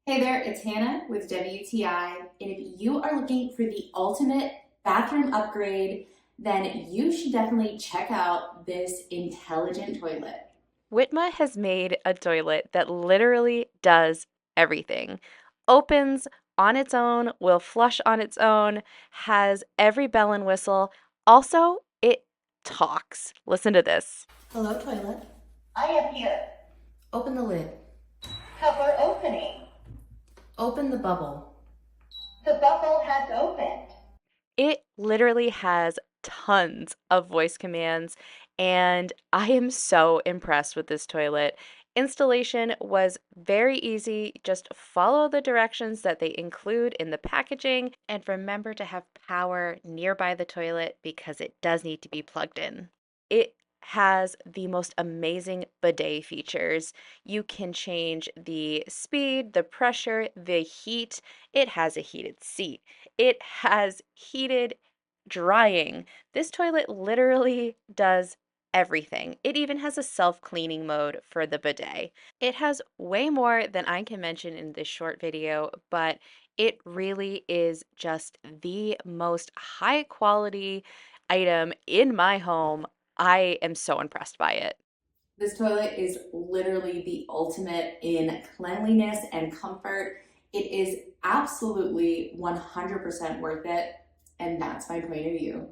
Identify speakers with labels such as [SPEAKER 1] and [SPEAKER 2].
[SPEAKER 1] Hey there, it's Hannah with WTI, and if you are looking for the ultimate bathroom upgrade, then you should definitely check out this intelligent toilet.
[SPEAKER 2] WITMYA has made a toilet that literally does everything. Opens on its own, will flush on its own, has every bell and whistle. Also, it talks. Listen to this.
[SPEAKER 1] Hello, toilet.
[SPEAKER 3] I am here.
[SPEAKER 1] Open the lid.
[SPEAKER 3] Cover opening.
[SPEAKER 1] Open the bubble.
[SPEAKER 3] The bubble has opened.
[SPEAKER 2] It literally has tons of voice commands, and I am so impressed with this toilet. Installation was very easy. Just follow the directions that they include in the packaging, and remember to have power nearby the toilet because it does need to be plugged in. It has the most amazing bidet features. You can change the speed, the pressure, the heat. It has a heated seat. It has heated drying. This toilet literally does everything. It even has a self-cleaning mode for the bidet. It has way more than I can mention in this short video, but it really is just the most high quality item in my home. I am so impressed by it.
[SPEAKER 1] This toilet is literally the ultimate in cleanliness and comfort. It is absolutely 100% worth it, and that's my point of view.